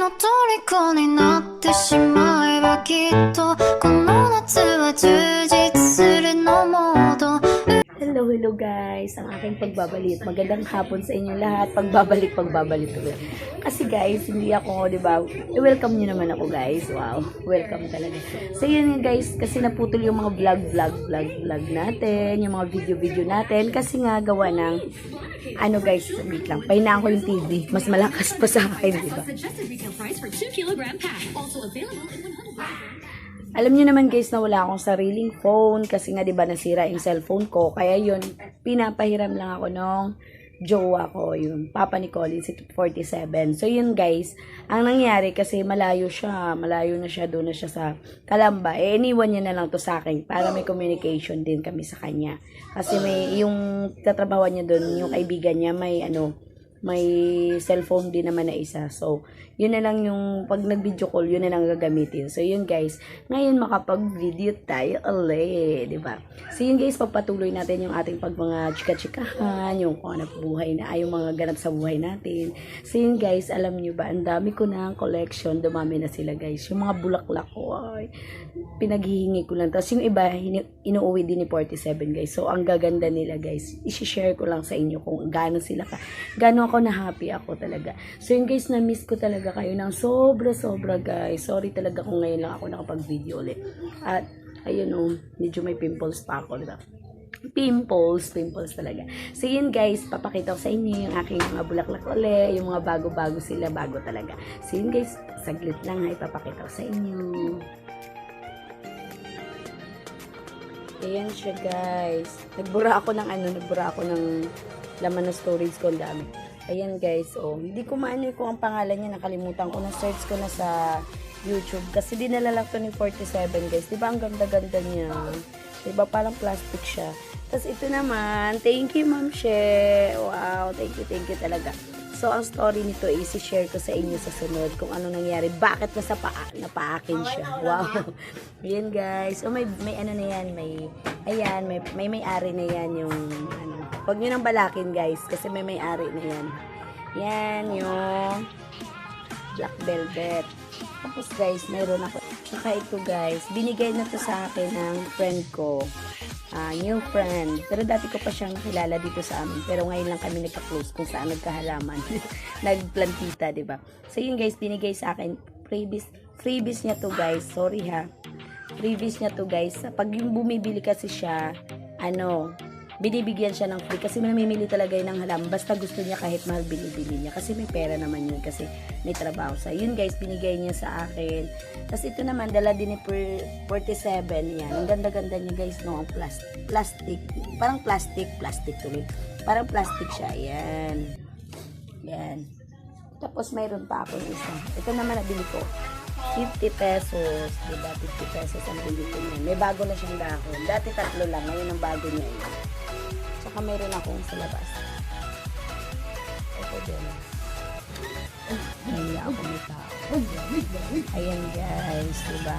の虜になってしまえばきっとこの夏は充実するのモード。Hello guys, ang aking pagbabalik. Magandang hapon sa inyo lahat. Pagbabalik ulit. Kasi guys, hindi ako, di ba? Welcome nyo naman ako guys. Wow, welcome talaga. So yun guys, kasi naputol yung mga vlog natin, yung mga video natin. Kasi nga gawa ng, ano guys, wait lang, pahinaan ko yung TV. Mas malakas pa sa akin, di ba? Alam niyo naman guys na wala akong sariling phone kasi nga 'di ba nasira yung cellphone ko. Kaya yun, pinapahiram lang ako nung jowa ko, yung papa ni Colin, si 47. So yun guys, ang nangyari kasi malayo na siya, doon na siya sa Calamba. Iniwan niya na lang to sa akin para may communication din kami sa kanya. Kasi may yung tatrabaho niya doon, yung kaibigan niya may cellphone din naman na isa. So, yun na lang yung pag nag-video call, yun na lang gagamitin. So, yun guys, ngayon makapag-video tayo ulit, di ba? So, yun guys, pagpatuloy natin yung ating mga chika-chikahan, yung kung ano buhay na, yung mga ganap sa buhay natin. So, yun guys, alam nyo ba, ang dami ko na collection, dumami na sila guys. Yung mga bulaklak ko, ay, pinaghihingi ko lang. Tapos yung iba, inuuwi din ni 47 guys. So, ang gaganda nila guys, isi-share ko lang sa inyo kung gaano sila gaano ako na happy ako talaga. So yun guys, na-miss ko talaga kayo ng sobra guys. Sorry talaga kung ngayon lang ako nakapag-video ulit. At ayun medyo may pimples pa ako. Diba? Pimples talaga. So yun guys, papakita ko sa inyo yung aking mga bulaklak ulit, yung mga bago-bago sila, bago talaga. So yun guys, saglit lang ipapakita ko sa inyo. Ayan siya guys. Nagbura ako ng laman ng storage ko, ang dami. Ayan guys, hindi ko maano kung ang pangalan niya, nakalimutan ko, na-search ko na sa YouTube. Kasi dinala lang to ni 47 guys. Diba ang ganda-ganda niya? Diba parang plastic siya. Tapos ito naman, thank you Ma'am She. Wow, thank you talaga. So, ang story nito is i-share ko sa inyo sa sunod kung ano nangyari. Bakit napaakin siya. Wow. Ayan guys. So, may ano na yan. May may-ari na yan yung ano. Huwag nyo nang balakin guys. Kasi may may-ari na yan. Yan yung black velvet. Tapos guys, mayroon ako. Saka ito guys. Binigay na to sa akin ng friend ko. New friend. Pero dati ko pa siyang nakilala dito sa amin. Pero ngayon lang kami nagka-close kung saan nagkahalaman. Nagplantita, diba? So yun guys, binigay sa akin. Freebies niya to guys. Sorry ha. Freebies niya to guys. Pag yung bumibili kasi siya, binibigyan siya ng free. Kasi namimili talaga yun ng halaman. Basta gusto niya kahit mahal binibili niya. Kasi may pera naman yun. Kasi may trabaho sa. Yun guys, binigay niya sa akin. Tapos ito naman, dala din ni 47. Yan. Ang ganda-ganda niya guys, no? Ang plastic. Parang plastic tuloy. Parang plastic siya. Yan. Tapos mayroon pa ako isa. Ito naman nabili ko. 50 pesos. Diba? 50 pesos ang bili ko niyan. May bago na siyang dahon. Dati 3 lang. Ngayon ang bago niya yun. Tsaka mayroon akong sa labas. Ito din. Ayan ako may tao. Ayan guys. Diba?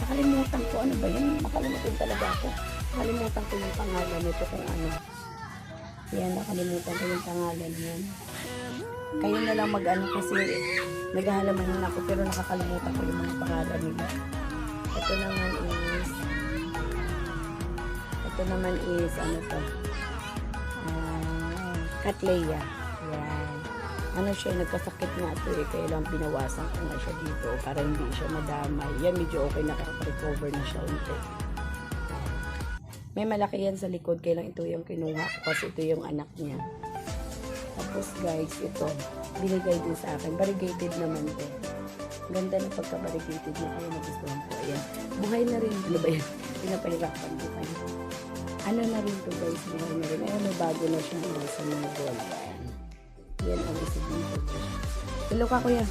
Nakalimutan ko. Ano ba yun? Nakalimutan talaga ako. Nakalimutan ko yung pangalan nito kung ano. Ayan, nakalimutan ko yung pangalan yun. Kayo na lang mag-ano kasi naghahalaman na ako pero nakakalimutan ko yung mga pangalan nila. Ito naman is ano to? Cattleya. Yan. Ano siya, nagkasakit nga ito kaya lang pinawasan ko nga siya dito para hindi siya madamay. Yan, medyo okay, nakaka-recover na siya unti. May malaki yan sa likod, kaya lang ito yung kinuha ko kasi ito yung anak niya. Tapos guys, ito, binigay din sa akin. Variegated naman ito. Ganda na pagka-variegated niya. Kaya nagustuhan ko. Ayan. Buhay na rin. Ano ba yan? Pinapahirapan buhay. Ano na rin ito guys? Buhay na rin. Ayan, may bago na siya sa mga gold. Yan ang isip dito. Hello ka kuya.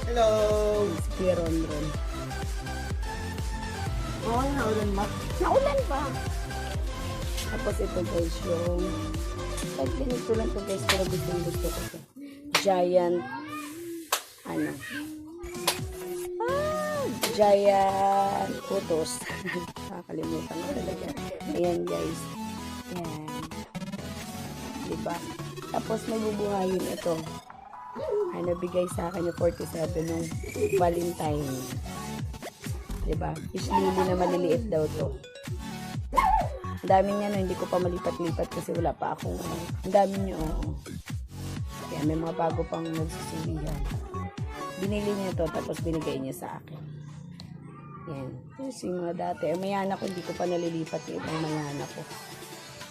Hello! Si Kuya Ron. Naulan ba? Naulan ba? Tapos ito guys yung ganito lang to guys, pero gusto ko to. Giant giant putos. Nakakalimutan ko talaga. Ayan guys. Ayan. Diba? Tapos may bubuhayin ito. Nabigay sa akin yung 47 nung Valentine. Diba? Fish lily na maliliit daw to. Ang dami niya, no, hindi ko pa malipat-lipat kasi wala pa akong ang dami niya, oo. Kaya may mga bago pang nagsisilihan. Binili niya to, tapos binigay niya sa akin. Yan. Tapos yung mga dati. Ang mayana ko, hindi ko pa nalilipat yung ibang mayana ko.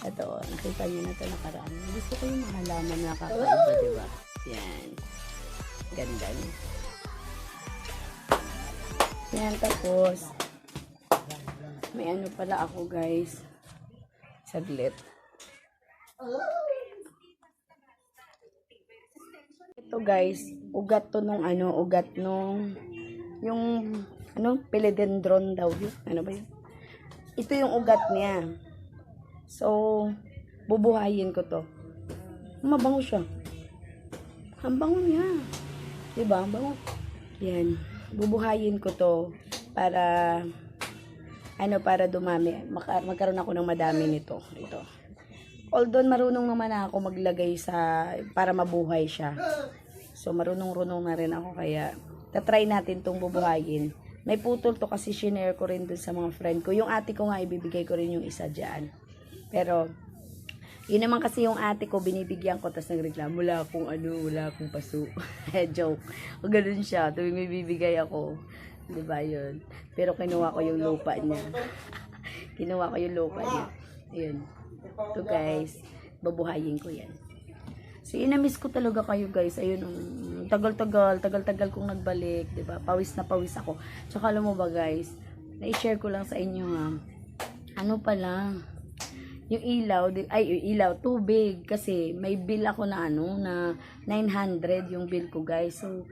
Ito, nakita niyo na ito nakaraan. Gusto ko yung mga halaman na kakaiba, diba? Yan. Ganda niya. Yan, tapos may ano pala ako, guys. Saglit. Ito, guys, ugat to nung ano, ugat nung yung ano, philodendron daw yun. Ano ba yun? Ito yung ugat niya. So, bubuhayin ko to. Mabango siya. Ang bango niya. Diba? Ang bango. Yan. Bubuhayin ko to para ano, para dumami. Magkaroon ako ng madami nito. Ito. Although marunong naman ako maglagay sa para mabuhay siya. So marunong-runong na rin ako, kaya tatry natin tong bubuhayin. May putol to kasi shinare ko rin dun sa mga friend ko. Yung ate ko nga, ibibigay ko rin yung isa dyan. Pero yun naman kasi yung ate ko, binibigyan ko, tapos nagreklamo, wala akong ano, wala akong paso. Joke. O ganun siya, tuwing may bibigay ako. Diba yun? Pero kinuha ko yung lupa niya. Kinuha ko yung lupa niya. Ayun. Ito, guys, babuhayin ko yan. So, inamiss ko talaga kayo, guys. Ayun, tagal-tagal kong nagbalik, diba? Pawis na pawis ako. Tsaka alam mo ba, guys, na-share ko lang sa inyo, ha? Ano pala, yung ilaw, tubig. Kasi may bill ako na ano, na 900 yung bill ko, guys. So,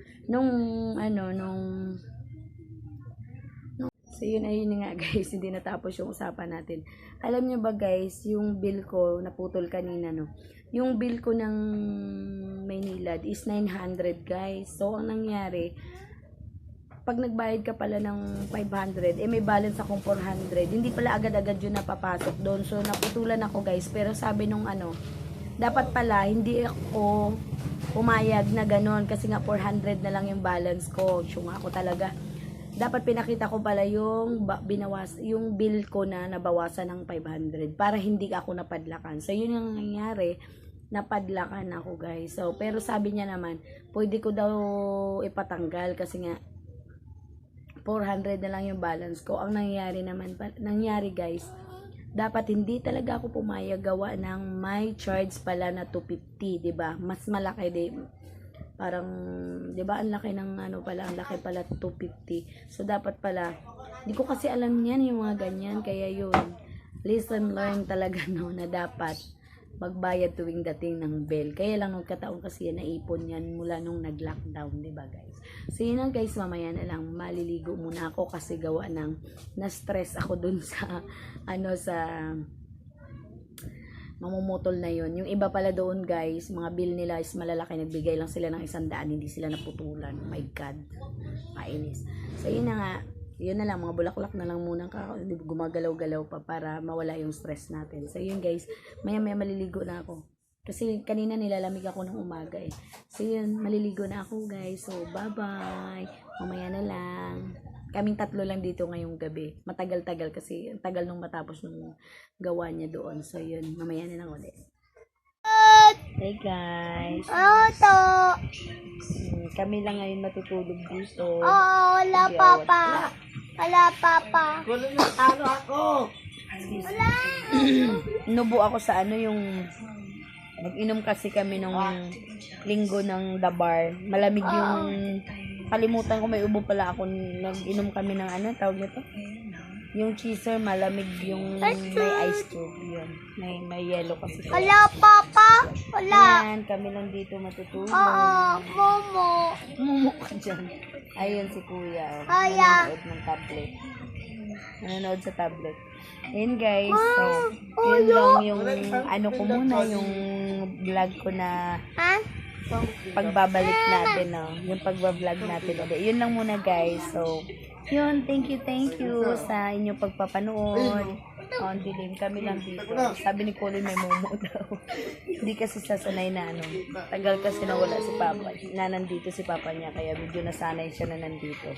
so ayun nga, guys, hindi natapos yung usapan natin. Alam nyo ba, guys, yung bill ko, naputol kanina, no? Yung bill ko ng Maynilad is 900, guys. So, ang nangyari, pag nagbayad ka pala ng 500, may balance akong 400. Hindi pala agad-agad yun napapasok doon. So, naputulan ako, guys. Pero sabi nung dapat pala, hindi ako pumayag na ganon. Kasi nga, 400 na lang yung balance ko. Syunga ako talaga. Dapat pinakita ko pala yung yung bill ko na nabawasan ng 500 para hindi ako napadlakan. So, yun yung nangyari. Napadlakan ako, guys. So, pero sabi niya naman, pwede ko daw ipatanggal kasi nga 400 na lang yung balance ko. Ang nangyari, guys, dapat hindi talaga ako pumayag gawa ng may charge pala na 250, 'di ba? Mas malaki din. Parang 'di ba, ang laki ng ang laki pala 250. So dapat pala, hindi ko kasi alam niyan yung mga ganyan, kaya yun. Lesson learned talaga, no, na dapat magbayad tuwing dating ng bill. Kaya lang nagkataon kasi yan, naipon yan mula nung nag-lockdown, di ba, guys? So yun lang, guys, mamaya na lang maliligo muna ako kasi gawa ng na-stress ako dun sa sa mamumutol na yun. Yung iba pala doon, guys, mga bill nila is malalaki, nagbigay lang sila ng 100, hindi sila naputulan. Oh my God, kainis. So yun na nga, yun na lang, mga bulaklak na lang muna, gumagalaw-galaw pa para mawala yung stress natin. So yun, guys, maya-maya maliligo na ako. Kasi kanina nilalamig ako ng umaga, eh. So yun, maliligo na ako, guys. So bye-bye. Mamaya na lang. Kaming tatlo lang dito ngayong gabi. Matagal-tagal kasi ang tagal nung matapos nung gawa niya doon. So yun, mamaya na lang ulit. Hey guys. Kami lang ngayon matutulog dito. Wala, papa. Wala, papa. Ano ako? Nubo ako sa yung nag-inom kasi kami nung linggo ng The Bar. Malamig yung kalimutan ko, may ubo pala ako. Nag-inom kami ng tawag nito? Yung cheeser, malamig yung may ice cube. Yun. May yellow kasi. Wala, papa. Wala. Yan, kami lang dito matutulog. Momo. Mumo ka dyan. Ayun si kuya. Kaya. Nanonood ng tablet. Nanonood sa tablet. Ayun, guys. So, yun lang yung ko muna, yung vlog ko na pagbabalik natin, no? Yung pagbablog natin ulit. Yun lang muna, guys. So, yun, thank you sa inyong pagpapanood. Oh, ang dilim. Kami lang dito. Sabi ni Colin may mumu daw. Hindi kasi sasanay na ano. Tagal kasi nawala si Papa. Na nandito si Papa niya. Kaya medyo nasanay siya na nandito.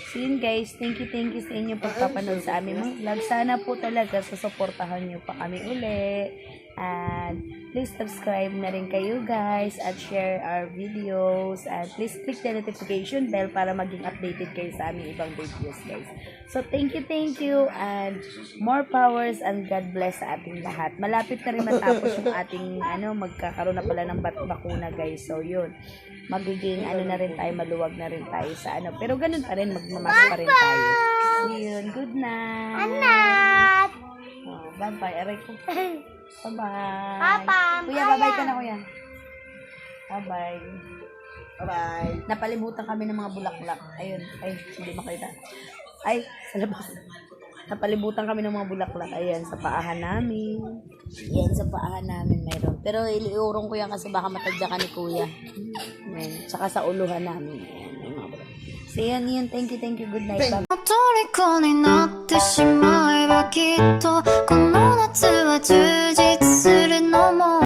So yun guys. Thank you sa inyong pagpapanood sa aming mga vlog. Sana po talaga susuportahan niyo pa kami uli. And please subscribe na rin kayo guys at share our videos and please click the notification bell para maging updated kayo sa aming ibang videos guys. So thank you and more powers and God bless sa ating lahat. Malapit na rin matapos yung ating magkakaroon na pala ng bakuna guys. So yun, magiging na rin tayo, maluwag na rin tayo sa pero ganun pa rin, magmamask pa rin tayo. So yun, good night. Anak! Oh, bye-bye. Aray ko. Bye-bye. Papa, Kuya, bye-bye ka na, kuya. Bye-bye. Bye-bye. Napalibutan kami ng mga bulaklak. Ayun. Ay, hindi makita. Ay, sa labas. Napalibutan kami ng mga bulaklak. Ayan, sa paahan namin. Ayan, sa paahan namin mayroon. Pero iliurong ko yan kasi baka matadya ka ni kuya. Ayan. Tsaka sa uluhan namin. Ayan, may mga bulaklak. So, yan. Thank you. Good night. Bye. 虜になってしまえばきっとこの夏は充